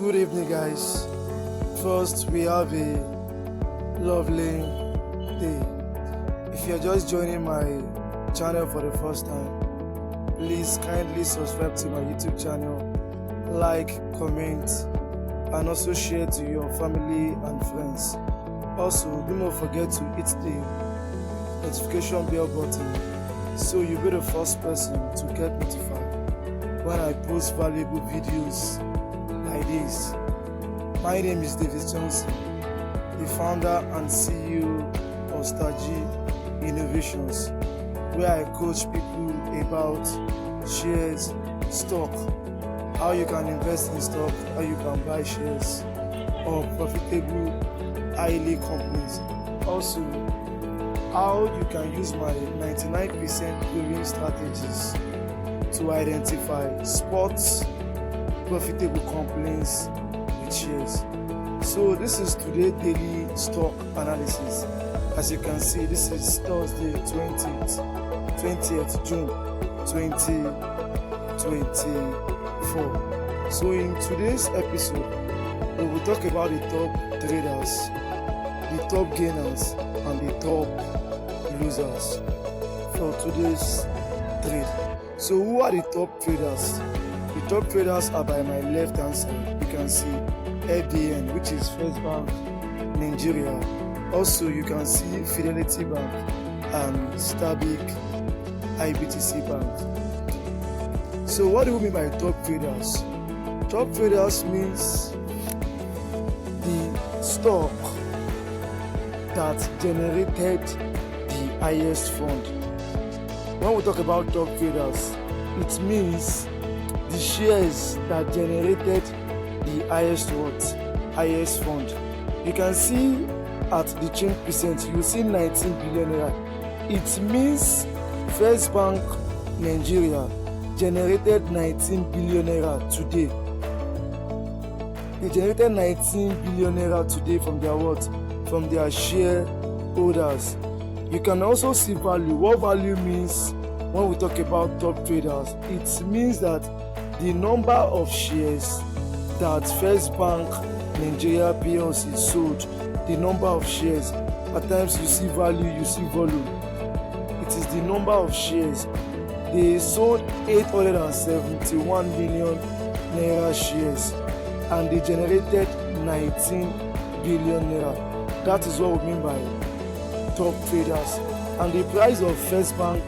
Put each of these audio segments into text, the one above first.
Good evening, guys. First, we have a lovely day. If you're just joining my channel for the first time, please kindly subscribe to my YouTube channel, like, comment, and also share to your family and friends. Also, do not forget to hit the notification bell button so you'll be the first person to get notified when I post valuable videos like this. My name is David Johnson, the founder and CEO of Allstarg Innovations, where I coach people about shares, stock, how you can invest in stock, how you can buy shares of profitable, highly companies. Also, how you can use my 99% proven strategies to identify sports profitable companies with shares. So this is today's daily stock analysis. As you can see, this is Thursday 20th June 2024. So in today's episode, we will talk about the top traders, the top gainers, and the top losers for today's trade. So who are the top traders? The top traders are by my left hand side. You can see FDN, which is First Bank Nigeria. Also, you can see Fidelity Bank and Stabic IBTC Bank. So what do we mean by top traders? Top traders means the stock that generated the highest fund. When we talk about top traders, it means the shares that generated the highest fund. You can see at the change percent, you see 19 billion naira. It means First Bank Nigeria generated 19 billion naira today. They generated 19 billion naira today from their what? From their shareholders. You can also see value. What value means when we talk about top traders? It means that the number of shares that First Bank Nigeria PLC sold, the number of shares. At times you see value, you see volume. It is the number of shares. They sold 871 million naira shares and they generated 19 billion naira. That is what we mean by top traders. And the price of First Bank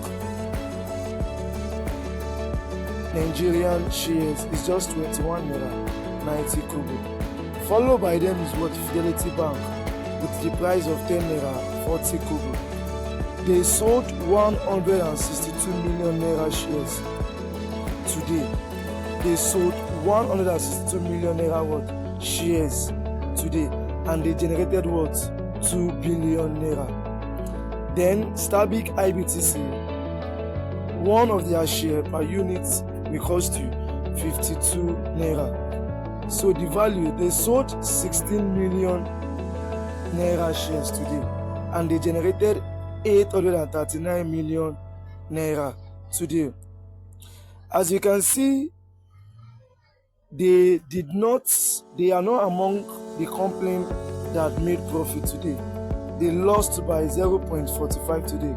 Nigerian shares is just 21 naira 90 kobo. Followed by them is what? Fidelity Bank with the price of 10 naira 40 kobo. They sold 162 million naira shares today. They sold 162 million naira what? Shares today, and they generated what? 2 billion naira. Then Stabic IBTC, one of their share per unit will cost you 52 naira. So the value, they sold 16 million naira shares today and they generated 839 million naira today. As you can see, they are not among the company that made profit today. They lost by 0.45 today.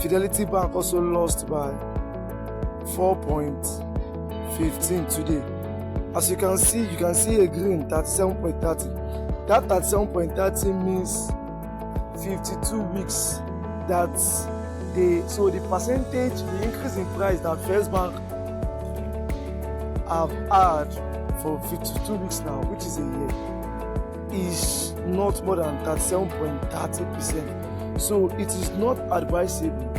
Fidelity Bank also lost by 4.15 today. As you can see a green 37.30. That 37.30 means 52 weeks. So the percentage, the increase in price that First Bank have had for 52 weeks now, which is a year, is not more than 37.30%. So it is not advisable.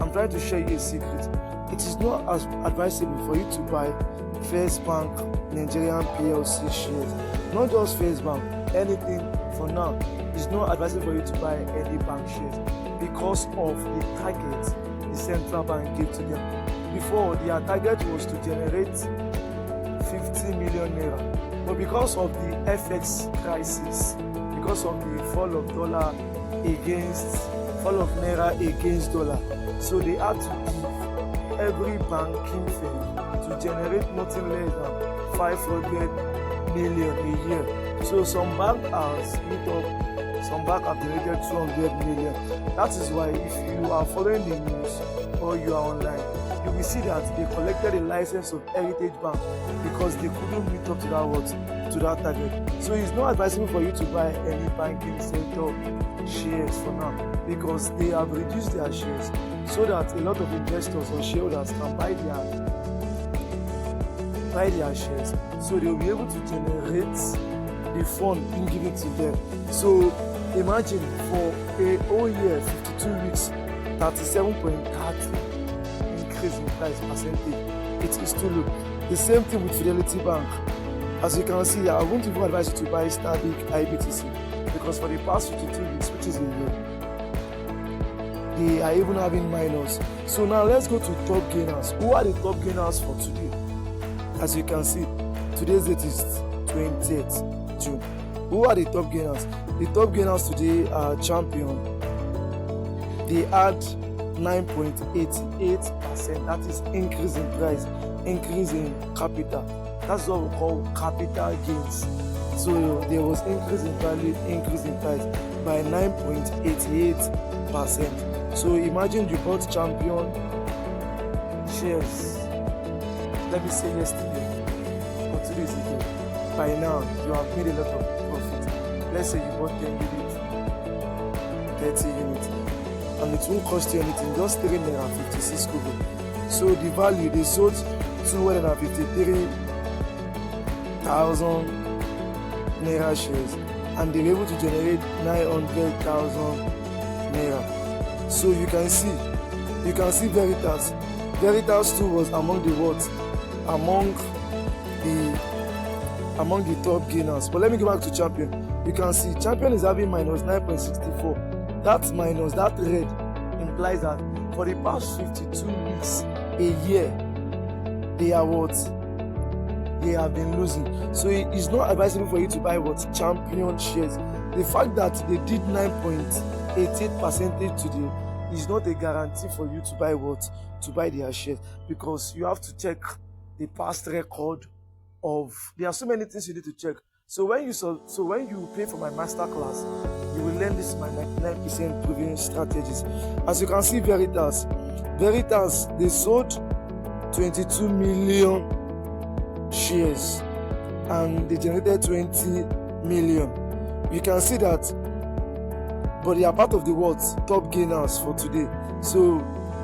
I'm trying to share you a secret. It is not as advisable for you to buy First Bank Nigerian PLC shares. Not just First Bank, anything for now. It's not advisable for you to buy any bank shares because of the target the central bank gave to them. Before, their target was to generate 50 million naira. But because of the FX crisis, because of the fall of naira against dollar, so they had to give every banking firm to generate nothing less than 500 million a year. So some bank has hit up, some bank have generated 200 million. That is why if you are following the news or you are online, you will see that they collected a license of Heritage Bank because they couldn't meet up to that target. So it's not advisable for you to buy any banking sector shares for now because they have reduced their shares so that a lot of investors or shareholders can buy their shares, so they will be able to generate the fund being given to them. So imagine for a whole year, 52 weeks, 37.30 increase in price percentage. It is too low. The same thing with Fidelity Bank. As you can see, I won't even advise you to buy Allstarg IBTC because for the past 52 weeks, which is a year, they are even having minus. So now let's go to top gainers. Who are the top gainers for today? As you can see, today's date is 20th June. Who are the top gainers? The top gainers today are Champion. They had 9.88%. That is increase in price, increase in capital. That's what we call capital gains. So there was increase in value, increase in price by 9.88%. So imagine you bought Champion shares, let me say yesterday or 2 days ago. By now you have made a lot of profit. Let's say you bought 10 units, 30 units, and it won't cost you anything, just 3.56 kobo. So the value, they sold 253,000 naira shares and they were able to generate 900,000 naira. So you can see Veritas too was among the top gainers. But let me go back to Champion. You can see Champion is having minus 9.64. That minus, that red implies that for the past 52 weeks, a year, they are what? They have been losing. So it's not advisable for you to buy what? Champion shares. The fact that they did 9.88% today is not a guarantee for you to buy what? To buy their shares, because you have to check the past record of. There are so many things you need to check. So when you pay for my master class, you will learn this my 99% proven strategies. As you can see, Veritas, they sold 22 million shares and they generated 20 million. You can see that, but they are part of the top gainers for today. So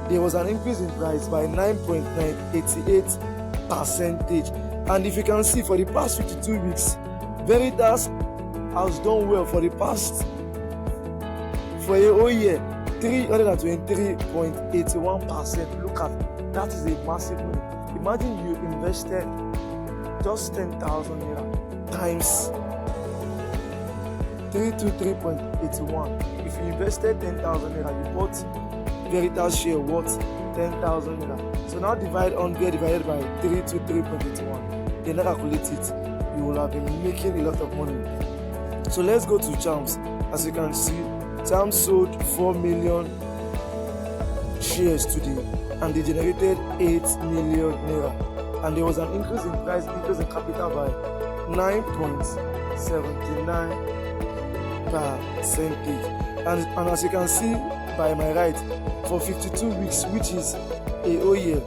there was an increase in price by 9.88%. And if you can see, for the past 52 weeks, Veritas has done well for a whole year, 323.81%. Look at that, is a massive money. Imagine you invested just 10,000 naira times 323.81. If you invested 10,000 naira, you bought Veritas share worth 10,000 naira. So now divide 100 divided by 323.81. Then calculate it. You will have been making a lot of money. So let's go to Charms. As you can see, Charms sold 4 million shares today and they generated 8 million naira. And there was an increase in price, increase in capital by 9.79%. And as you can see by my right, for 52 weeks, which is a whole year,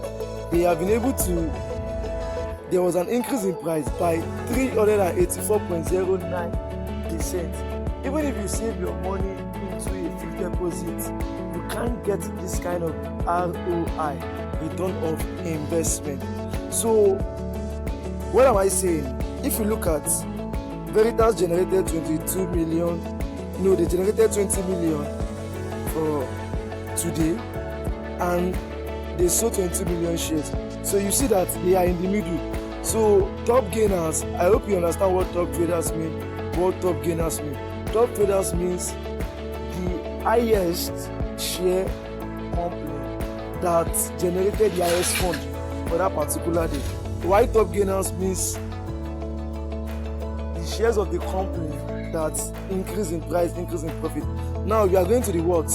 they have been able to. There was an increase in price by 384.09%. Even if you save your money into a fixed deposit, you can't get this kind of ROI, return of investment. So, what am I saying? If you look at Veritas generated 22 million, no, they generated 20 million for today, and they sold 20 million shares. So you see that they are in the middle. So top gainers, I hope you understand what top traders mean. What top gainers mean? Top traders means the highest share company that generated the highest fund for that particular day. Why top gainers means the shares of the company that increase in price, increase in profit. Now we are going to the what?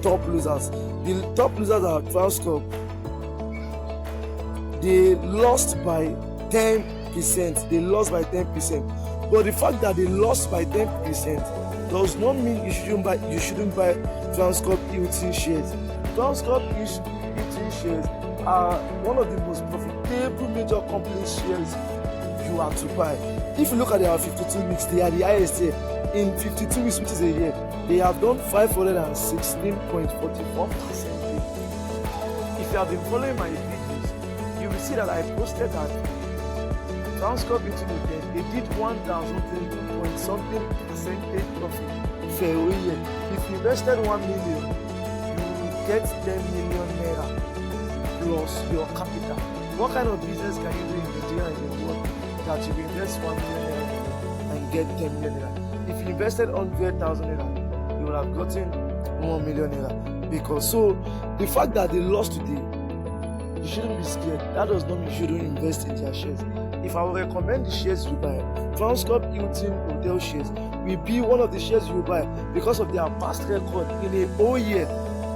Top losers. The top losers are Allstarg. They lost by 10 10%. They lost by 10%. But the fact that they lost by 10% does not mean you shouldn't buy Transcorp Hilton shares. Transcorp Hilton shares are one of the most profitable major company shares you are to buy. If you look at their 52 weeks, they are the highest here. In 52 weeks, which is a year, they have done 516.44%. If you have been following my videos, you will see that I posted that Transcorp Hilton again, they did 1,000 something percentage profit for a year. If you invested 1 million, you will get 10 million naira plus your capital. What kind of business can you do in Nigeria and the world that you will invest 1 million naira and get 10 million naira? If you invested 100,000 naira, you will have gotten 1 million naira. Because so the fact that they lost today, you shouldn't be scared. That does not mean you shouldn't invest in their shares. If I will recommend the shares you buy, Transcorp Hilton Hotel shares will be one of the shares you buy because of their past record. In a whole year,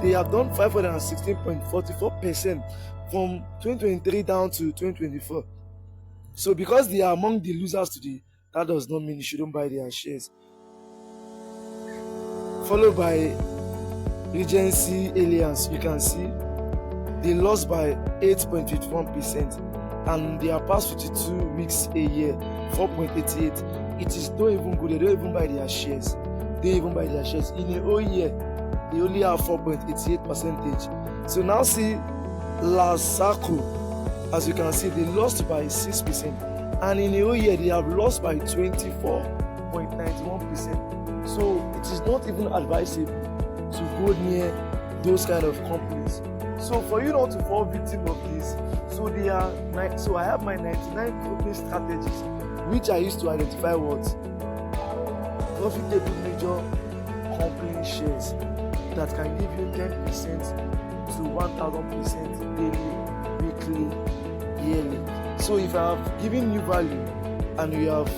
they have done 516.44% from 2023 down to 2024. So because they are among the losers today, that does not mean you shouldn't buy their shares. Followed by Regency Alliance, you can see they lost by 8.51%, and their past 52 weeks a year 4.88. It is not even good. They don't even buy their shares. In a whole year, they only have 4.88%. So now see Allstarg, as you can see, they lost by 6%, and in a whole year they have lost by 24.91%. So it is not even advisable to go near those kind of companies. So for you not to fall victim of this, so I have my 99 coping strategies, which I use to identify what profitable major company shares that can give you 10% to 1,000% daily, weekly, yearly. So if I have given you value and you have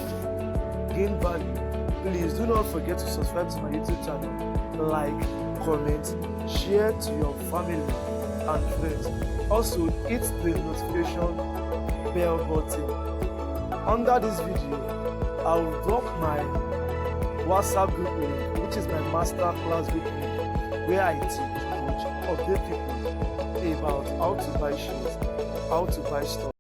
gained value, please do not forget to subscribe to my YouTube channel, like, comment, share to your family and friends. Also hit the notification bell button. Under this video, I will drop my WhatsApp group link, which is my master class group link, where I teach, update people about how to buy shares, how to buy stocks.